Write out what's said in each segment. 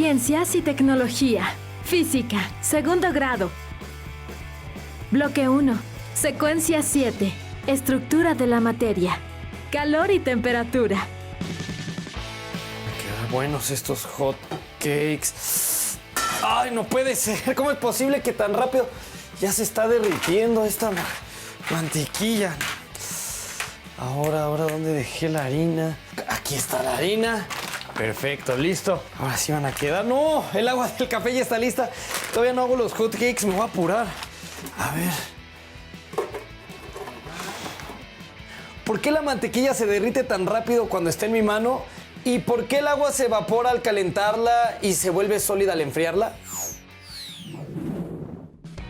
Ciencias y tecnología. Física, segundo grado. Bloque 1. Secuencia 7. Estructura de la materia. Calor y temperatura. Qué buenos estos hot cakes. ¡Ay, no puede ser! ¿Cómo es posible que tan rápido ya se está derritiendo esta mantequilla? Ahora, ¿dónde dejé la harina? Aquí está la harina. Perfecto, listo. Ahora sí van a quedar. ¡No! El agua del café ya está lista. Todavía no hago los hot cakes, me voy a apurar. A ver. ¿Por qué la mantequilla se derrite tan rápido cuando está en mi mano? ¿Y por qué el agua se evapora al calentarla y se vuelve sólida al enfriarla?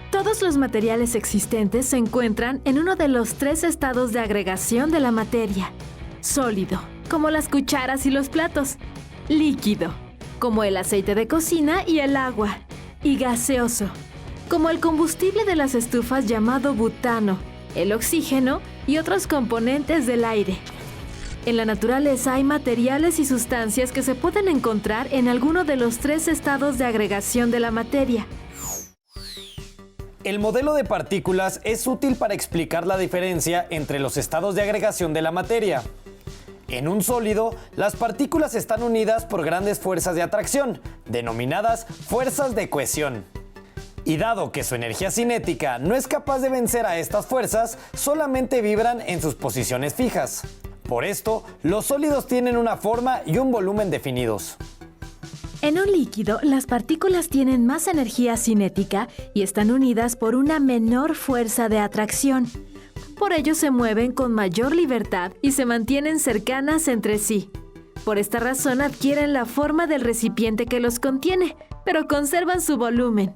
Todos los materiales existentes se encuentran en uno de los 3 estados de agregación de la materia. Sólido, como las cucharas y los platos. Líquido, como el aceite de cocina y el agua. Y gaseoso, como el combustible de las estufas llamado butano, el oxígeno y otros componentes del aire. En la naturaleza hay materiales y sustancias que se pueden encontrar en alguno de los 3 estados de agregación de la materia. El modelo de partículas es útil para explicar la diferencia entre los estados de agregación de la materia. En un sólido, las partículas están unidas por grandes fuerzas de atracción, denominadas fuerzas de cohesión. Y dado que su energía cinética no es capaz de vencer a estas fuerzas, solamente vibran en sus posiciones fijas. Por esto, los sólidos tienen una forma y un volumen definidos. En un líquido, las partículas tienen más energía cinética y están unidas por una menor fuerza de atracción. Por ello se mueven con mayor libertad y se mantienen cercanas entre sí. Por esta razón adquieren la forma del recipiente que los contiene, pero conservan su volumen.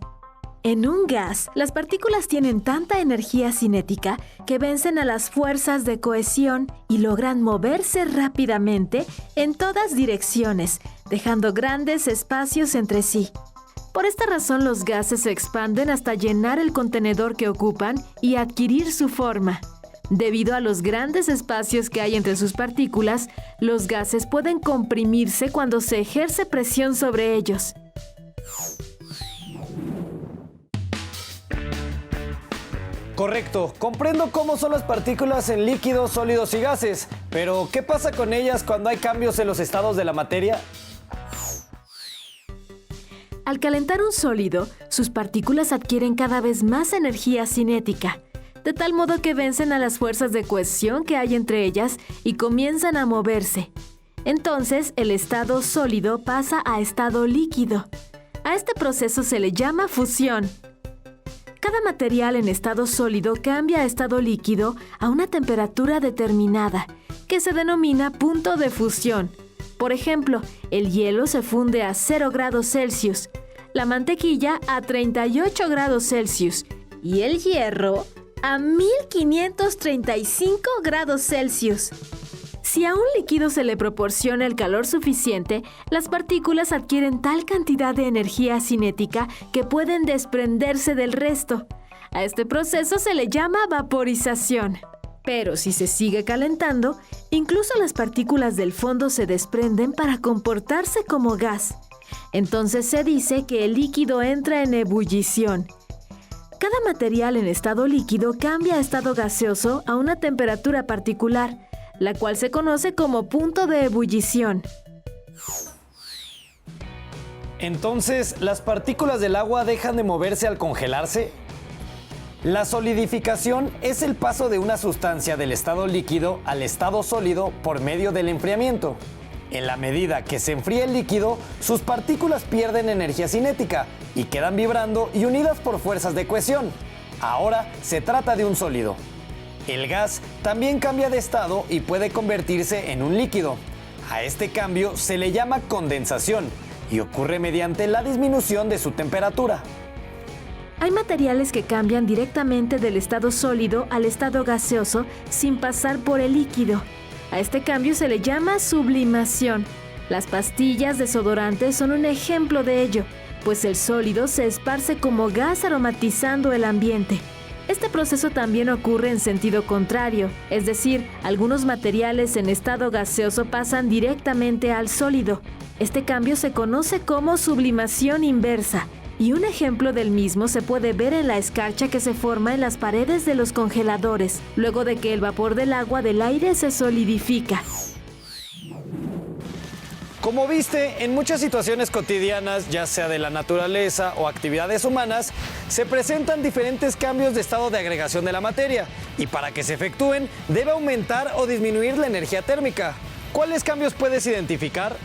En un gas, las partículas tienen tanta energía cinética que vencen a las fuerzas de cohesión y logran moverse rápidamente en todas direcciones, dejando grandes espacios entre sí. Por esta razón los gases se expanden hasta llenar el contenedor que ocupan y adquirir su forma. Debido a los grandes espacios que hay entre sus partículas, los gases pueden comprimirse cuando se ejerce presión sobre ellos. Correcto, comprendo cómo son las partículas en líquidos, sólidos y gases, pero ¿qué pasa con ellas cuando hay cambios en los estados de la materia? Al calentar un sólido, sus partículas adquieren cada vez más energía cinética, de tal modo que vencen a las fuerzas de cohesión que hay entre ellas y comienzan a moverse. Entonces, el estado sólido pasa a estado líquido. A este proceso se le llama fusión. Cada material en estado sólido cambia a estado líquido a una temperatura determinada, que se denomina punto de fusión. Por ejemplo, el hielo se funde a 0 grados Celsius, la mantequilla a 38 grados Celsius y el hierro a 1535 grados Celsius. Si a un líquido se le proporciona el calor suficiente, las partículas adquieren tal cantidad de energía cinética que pueden desprenderse del resto. A este proceso se le llama vaporización. Pero si se sigue calentando, incluso las partículas del fondo se desprenden para comportarse como gas. Entonces se dice que el líquido entra en ebullición. Cada material en estado líquido cambia a estado gaseoso a una temperatura particular, la cual se conoce como punto de ebullición. Entonces, ¿las partículas del agua dejan de moverse al congelarse? La solidificación es el paso de una sustancia del estado líquido al estado sólido por medio del enfriamiento. En la medida que se enfría el líquido, sus partículas pierden energía cinética y quedan vibrando y unidas por fuerzas de cohesión. Ahora se trata de un sólido. El gas también cambia de estado y puede convertirse en un líquido. A este cambio se le llama condensación y ocurre mediante la disminución de su temperatura. Hay materiales que cambian directamente del estado sólido al estado gaseoso sin pasar por el líquido. A este cambio se le llama sublimación. Las pastillas desodorantes son un ejemplo de ello, pues el sólido se esparce como gas aromatizando el ambiente. Este proceso también ocurre en sentido contrario, es decir, algunos materiales en estado gaseoso pasan directamente al sólido. Este cambio se conoce como sublimación inversa, y un ejemplo del mismo se puede ver en la escarcha que se forma en las paredes de los congeladores, luego de que el vapor del agua del aire se solidifica. Como viste, en muchas situaciones cotidianas, ya sea de la naturaleza o actividades humanas, se presentan diferentes cambios de estado de agregación de la materia, y para que se efectúen, debe aumentar o disminuir la energía térmica. ¿Cuáles cambios puedes identificar?